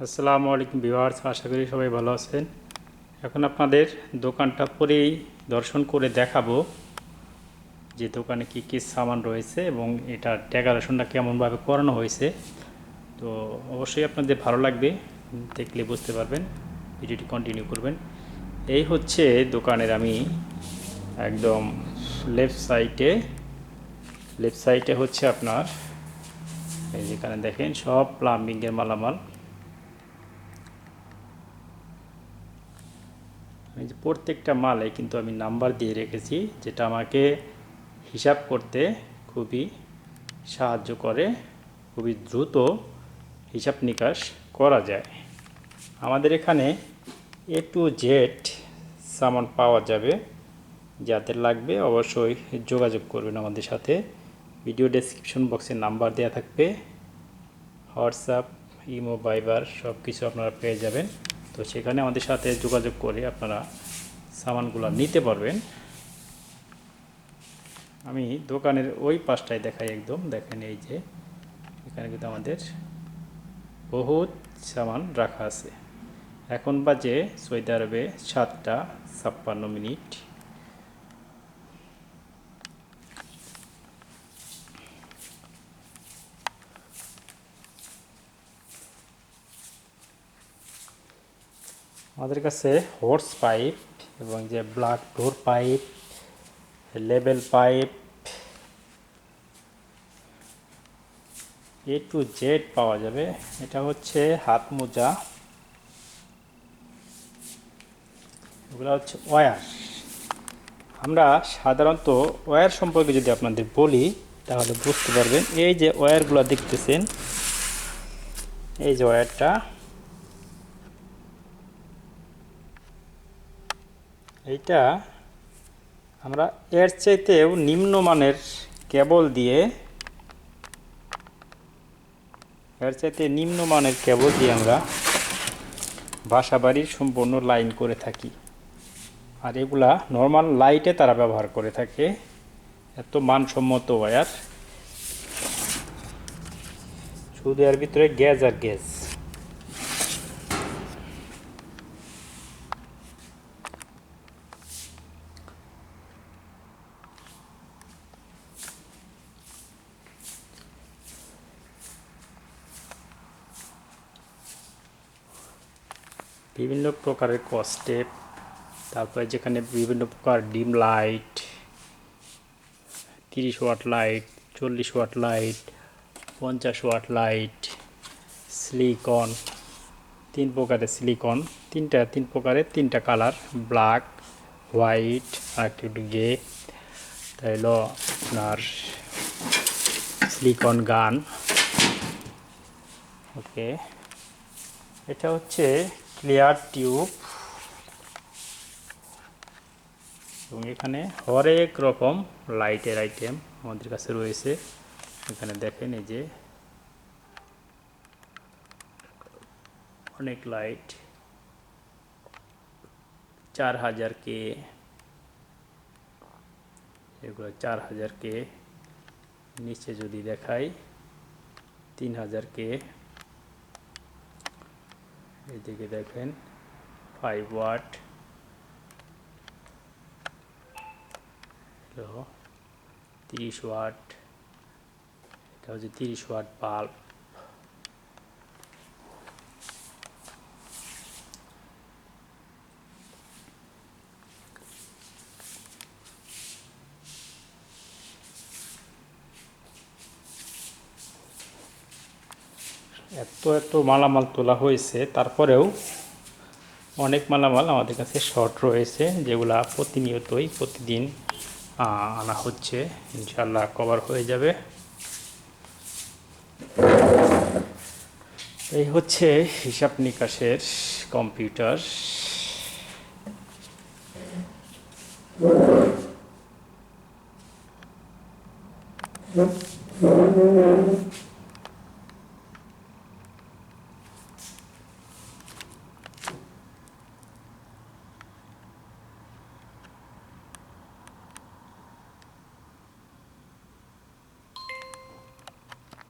আসসালামু আলাইকুম ভিউয়ার্স, আশা করি সবাই ভালো আছেন। এখন আপনাদের দোকানটা পুরোই দর্শন করে দেখাবো যে দোকানে কি কি সামান রয়েছে এবং এটা ডেকোরেশনটা কেমনভাবে করানো হয়েছে। তো অবশ্যই আপনাদের ভালো লাগবে, দেখলে বুঝতে পারবেন। ভিডিওটি কন্টিনিউ করবেন। এই হচ্ছে দোকানের আমি একদম লেফট সাইডে হচ্ছে আপনার এই যেখানে দেখেন সব প্লাম্বিংয়ের মালামাল। এই যে প্রত্যেকটা মালে কিন্তু আমি নাম্বার দিয়ে রেখেছি, যেটা আমাকে হিসাব করতে খুবই সাহায্য করে, খুবই দ্রুত হিসাব নিকাশ করা যায়। আমাদের এখানে A to Z সামান পাওয়া যাবে। যাদের লাগবে অবশ্যই যোগাযোগ করবেন আমাদের সাথে। ভিডিও ডেসক্রিপশন বক্সে নাম্বার দেওয়া থাকবে, হোয়াটসঅ্যাপ, ইমো, ভাইবার সব কিছু আপনারা পেয়ে যাবেন। তো সেখানে আমাদের সাথে যোগাযোগ করে আপনারা সামানগুলো নিতে পারবেন। আমি দোকানের ওই পাশটায় দেখাই, একদম দেখেন এই যে এখানে কিন্তু আমাদের বহুত সামান রাখা আছে। এখন বাজে সৌদি আরবে 7টা 56 মিনিট। আমাদের কাছে হোর্স পাইপ এবং যে black door pipe, label pipe, A to Z পাওয়া যাবে। এটা হচ্ছে হাত মোজা, এগুলো হচ্ছে ওয়্যার। আমরা সাধারণত ওয়্যার সম্পর্কে যদি আপনাদের বলি তাহলে বুঝতে পারবেন। এই যে ওয়্যারগুলো দেখতেছেন, এই যে ওয়্যারটা, এইটা আমরা এর চাইতেও নিম্নমানের কেবল দিয়ে আমরা বাসাবাড়ির সম্পূর্ণ লাইন করে থাকি। আর এগুলা নর্মাল লাইটে তারা ব্যবহার করে থাকে। এত মানসম্মত ওয়্যার, শুধু এর ভিতরে গ্যাস আর গ্যাস। বিভিন্ন প্রকারের কস্টেপ, তারপরে যেখানে বিভিন্ন প্রকার dim light, 30 watt light, 40 watt light, 50 watt light, silicon, 3 প্রকারের সিলিকন, তিন প্রকারের 3টা কালার, ব্ল্যাক, হোয়াইট আর একটু গে। তাই হলো আপনার সিলিকন গান। ওকে, এটা হচ্ছে ক্লিয়ার টিউব এবং এখানে হরেক রকম লাইটের আইটেম আমাদের কাছে রয়েছে। এখানে দেখেন এই যে অনেক লাইট, 4000K, এগুলো 4000K। নিচে যদি দেখাই 3000K। এইদিকে দেখেন 5 ওয়াট, 30 ওয়াট, এটা হচ্ছে 30 ওয়াট বাল্ব। এত মালামাল তোলা হয়েছে, তারপরেও অনেক মালামাল আমাদের কাছে শর্ট রয়েছে, যেগুলা প্রতিদিন আনা হচ্ছে। ইনশাল্লাহ কভার হয়ে যাবে। এই হচ্ছে হিসাব নিকাশের কম্পিউটার।